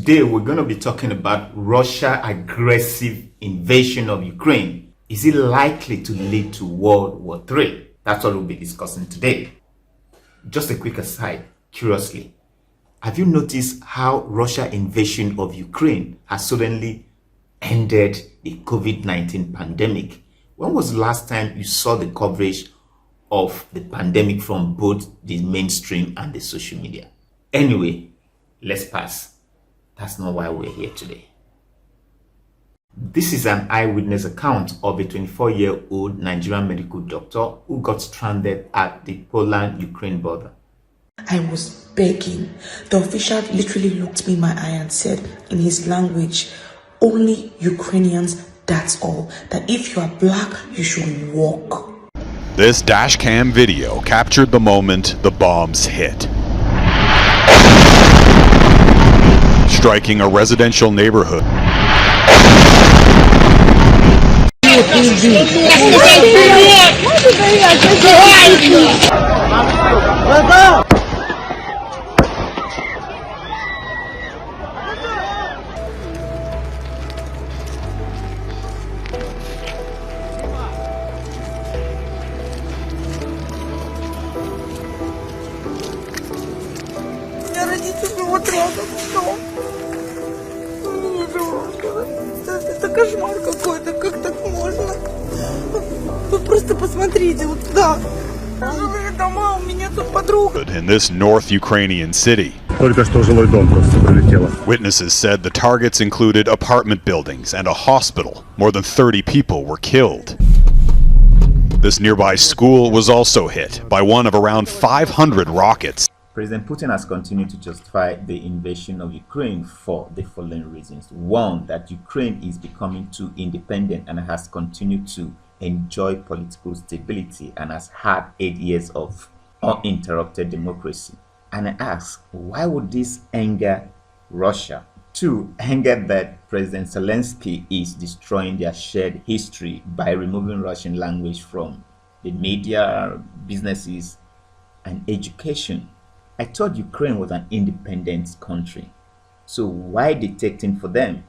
Today, we're going to be talking about Russia's aggressive invasion of Ukraine. Is it likely to lead to World War III? That's what we'll be discussing today. Just a quick aside, curiously, have you noticed how Russia's invasion of Ukraine has suddenly ended the COVID-19 pandemic? When was the last time you saw the coverage of the pandemic from both the mainstream and the social media? Anyway, let's pass. That's not why we're here today. This is an eyewitness account of a 24-year-old Nigerian medical doctor who got stranded at the Poland-Ukraine border. I was begging. The official literally looked me in my eye and said in his language, only Ukrainians, that's all. That if you are black, you should walk. This dashcam video captured the moment the bombs hit, striking a residential neighborhood. Это кошмар какой-то, как так можно? Вы просто посмотрите вот туда. Жилые дома, у меня тут подруга. In this North Ukrainian city, Только что жилой дом просто прилетело. witnesses said the targets included apartment buildings and a hospital. More than 30 people were killed. This nearby school was also hit by one of around 500 rockets. President Putin has continued to justify the invasion of Ukraine for the following reasons. One, that Ukraine is becoming too independent and has continued to enjoy political stability and has had 8 years of uninterrupted democracy. And I ask, why would this anger Russia? Two, anger that President Zelensky is destroying their shared history by removing Russian language from the media, businesses, and education. I thought Ukraine was an independent country, so why dictating for them?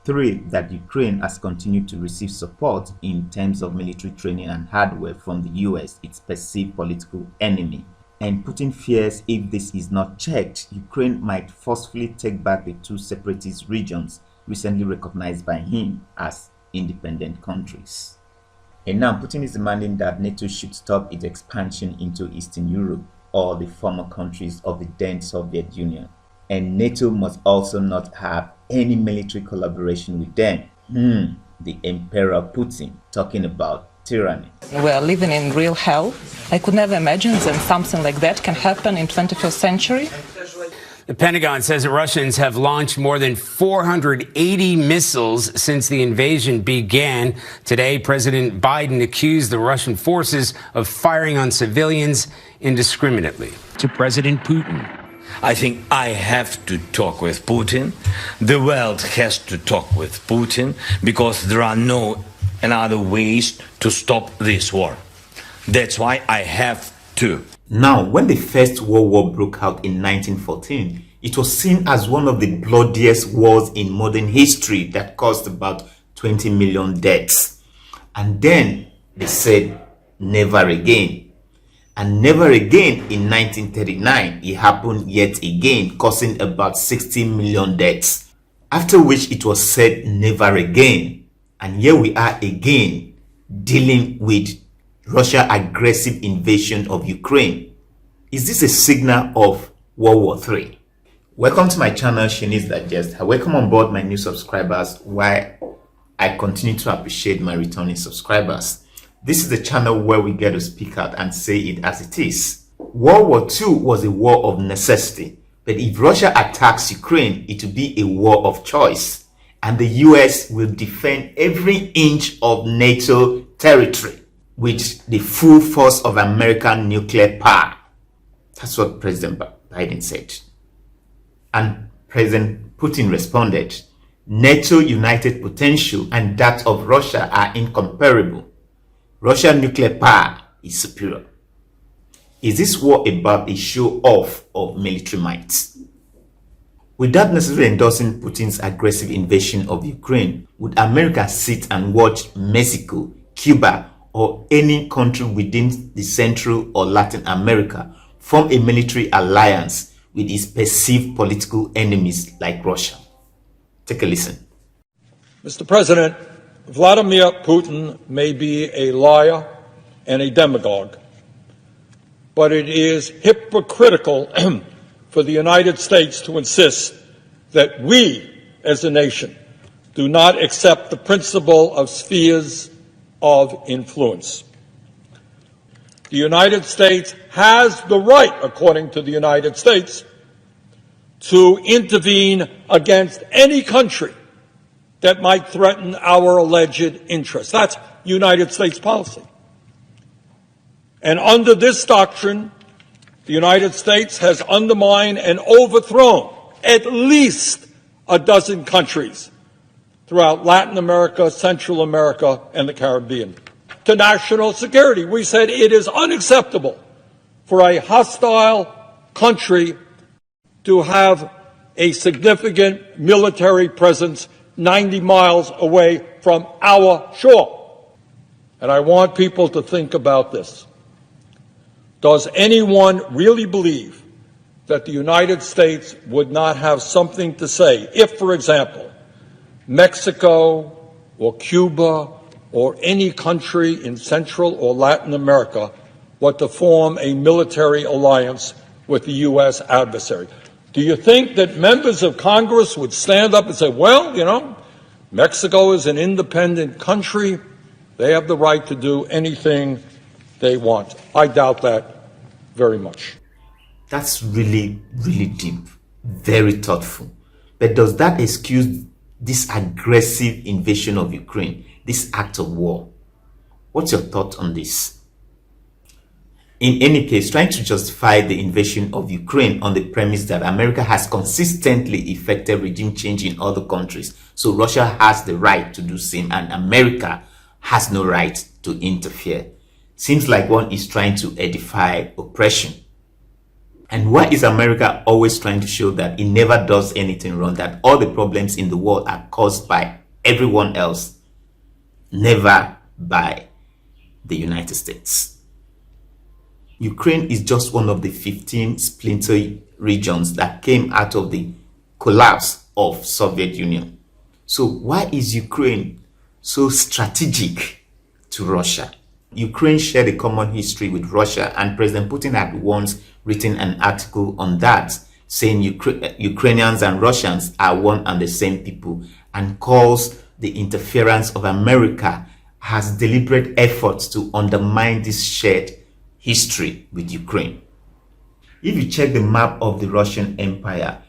Three, that Ukraine has continued to receive support in terms of military training and hardware from the US, its perceived political enemy. And Putin fears if this is not checked, Ukraine might forcefully take back the two separatist regions recently recognized by him as independent countries. And now Putin is demanding that NATO should stop its expansion into Eastern Europe or the former countries of the then Soviet Union. And NATO must also not have any military collaboration with them. The Emperor Putin talking about tyranny. We are living in real hell. I could never imagine that something like that can happen in 21st century. The Pentagon says the Russians have launched more than 480 missiles since the invasion began. Today, President Biden accused the Russian forces of firing on civilians indiscriminately. To President Putin, I think I have to talk with Putin. The world has to talk with Putin because there are no other ways to stop this war. That's why I have to. Now, when the First World War broke out in 1914, it was seen as one of the bloodiest wars in modern history that caused about 20 million deaths. And then they said, never again. And never again in 1939, it happened yet again, causing about 60 million deaths. After which it was said, never again. And here we are again, dealing with Russia's aggressive invasion of Ukraine. Is this a signal of World War III? Welcome to my channel, Shanice Digest. Welcome on board my new subscribers, while I continue to appreciate my returning subscribers. This is the channel where we get to speak out and say it as it is. World War II was a war of necessity, but if Russia attacks Ukraine, it will be a war of choice, and the US will defend every inch of NATO territory with the full force of American nuclear power. That's what President Biden said. And President Putin responded, NATO united potential and that of Russia are incomparable. Russian nuclear power is superior. Is this war about a show off of military might? Without necessarily endorsing Putin's aggressive invasion of Ukraine, would America sit and watch Mexico, Cuba, or any country within the Central or Latin America form a military alliance with its perceived political enemies like Russia? Take a listen. Mr. President, Vladimir Putin may be a liar and a demagogue, but it is hypocritical for the United States to insist that we, as a nation, do not accept the principle of spheres of influence. The United States has the right, according to the United States, to intervene against any country that might threaten our alleged interests. That's United States policy. And under this doctrine, the United States has undermined and overthrown at least a dozen countries throughout Latin America, Central America, and the Caribbean. To national security, we said it is unacceptable for a hostile country to have a significant military presence 90 miles away from our shore. And I want people to think about this. Does anyone really believe that the United States would not have something to say if, for example, Mexico or Cuba or any country in Central or Latin America were to form a military alliance with the U.S. adversary? Do you think that members of Congress would stand up and say, well, you know, Mexico is an independent country. They have the right to do anything they want? I doubt that very much. That's really, really deep, very thoughtful. But does that excuse this aggressive invasion of Ukraine, this act of war? What's your thought on this? In any case, trying to justify the invasion of Ukraine on the premise that America has consistently effected regime change in other countries, so Russia has the right to do same and America has no right to interfere, seems like one is trying to edify oppression. And why is America always trying to show that it never does anything wrong, that all the problems in the world are caused by everyone else, never by the United States? Ukraine is just one of the 15 splinter regions that came out of the collapse of Soviet Union. So why is Ukraine so strategic to Russia? Ukraine shared a common history with Russia, and President Putin had once written an article on that, saying Ukrainians and Russians are one and the same people, and calls the interference of America as deliberate efforts to undermine this shared history with Ukraine. If you check the map of the Russian Empire,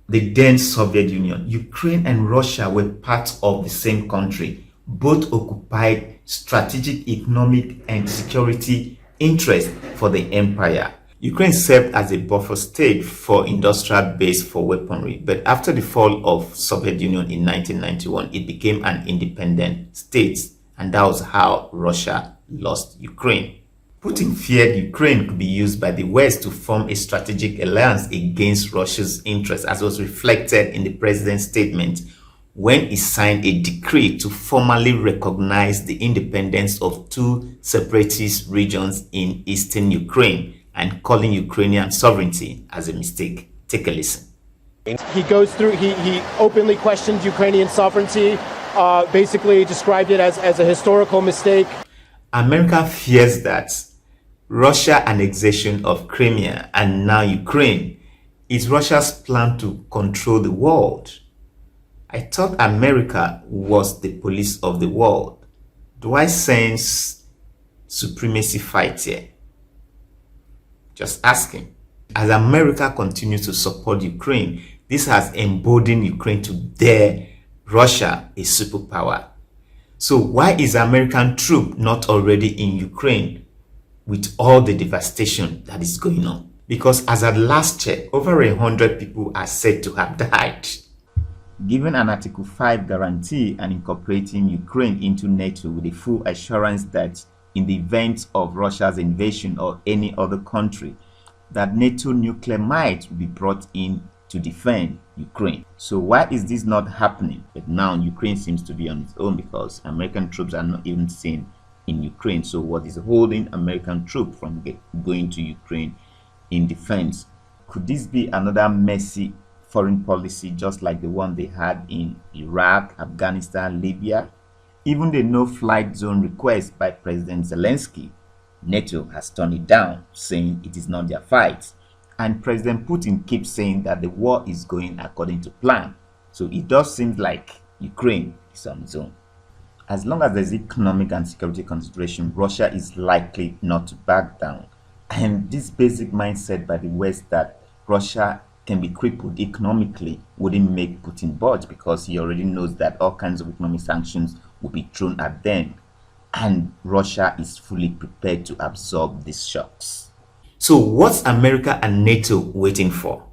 the then Soviet Union, Ukraine and Russia were part of the same country. Both occupied strategic, economic, and security interests for the empire. Ukraine served as a buffer state for industrial base for weaponry, but after the fall of Soviet Union in 1991, it became an independent state, and that was how Russia lost Ukraine. Putin feared Ukraine could be used by the West to form a strategic alliance against Russia's interests, as was reflected in the president's statement when he signed a decree to formally recognize the independence of two separatist regions in eastern Ukraine and calling Ukrainian sovereignty as a mistake. Take a listen. He goes through, he openly questioned Ukrainian sovereignty, basically described it as a historical mistake. America fears that Russia annexation of Crimea and now Ukraine is Russia's plan to control the world. I thought America was the police of the world. Do I sense supremacy fight here? Just asking. As America continues to support Ukraine, this has emboldened Ukraine to dare Russia, a superpower. So why is American troop not already in Ukraine with all the devastation that is going on? Because as at last check, over 100 people are said to have died. Given an Article 5 guarantee and incorporating Ukraine into NATO with the full assurance that in the event of Russia's invasion or any other country, that NATO nuclear might will be brought in to defend Ukraine. So why is this not happening? But now Ukraine seems to be on its own because American troops are not even seen in Ukraine. So what is holding American troops from going to Ukraine in defense? Could this be another messy foreign policy just like the one they had in Iraq, Afghanistan, Libya? Even the no-flight zone request by President Zelensky, NATO has turned it down, saying it is not their fight. And President Putin keeps saying that the war is going according to plan. So it does seem like Ukraine is on its own. As long as there's economic and security consideration, Russia is likely not to back down. And this basic mindset by the West that Russia can be crippled economically wouldn't make Putin budge, because he already knows that all kinds of economic sanctions will be thrown at them. And Russia is fully prepared to absorb these shocks. So what's America and NATO waiting for?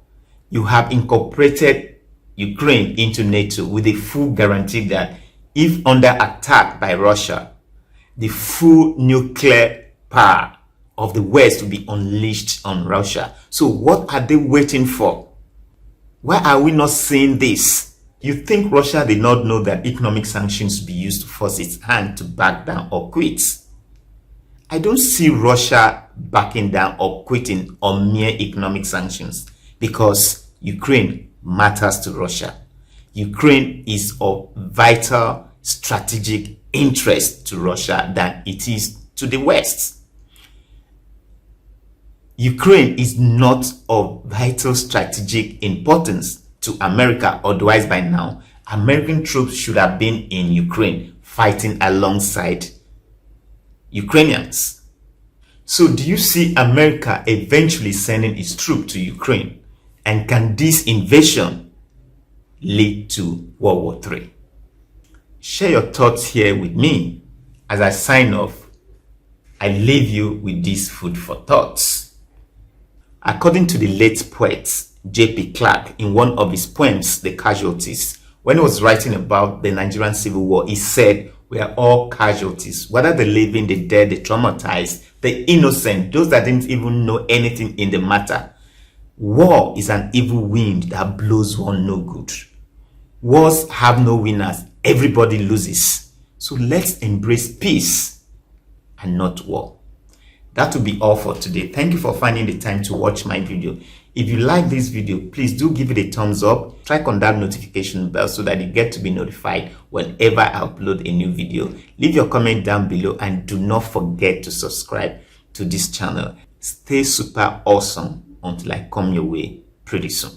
You have incorporated Ukraine into NATO with a full guarantee that if under attack by Russia, the full nuclear power of the West will be unleashed on Russia. So what are they waiting for? Why are we not seeing this? You think Russia did not know that economic sanctions will be used to force its hand to back down or quit? I don't see Russia backing down or quitting on mere economic sanctions, because Ukraine matters to Russia. Ukraine is of vital strategic interest to Russia than it is to the West. Ukraine is not of vital strategic importance to America, otherwise by now American troops should have been in Ukraine fighting alongside Ukrainians. So do you see America eventually sending its troops to Ukraine? And can this invasion lead to World War III? Share your thoughts here with me. As I sign off, I leave you with this food for thoughts. According to the late poet J.P. Clark, in one of his poems, The Casualties, when he was writing about the Nigerian Civil War, he said, "We are all casualties, whether the living, the dead, the traumatized, the innocent, those that didn't even know anything in the matter. War is an evil wind that blows one no good. Wars have no winners. Everybody loses. So let's embrace peace and not war." That will be all for today. Thank you for finding the time to watch my video. If you like this video, please do give it a thumbs up. Click on that notification bell so that you get to be notified whenever I upload a new video. Leave your comment down below and do not forget to subscribe to this channel. Stay super awesome until I come your way pretty soon.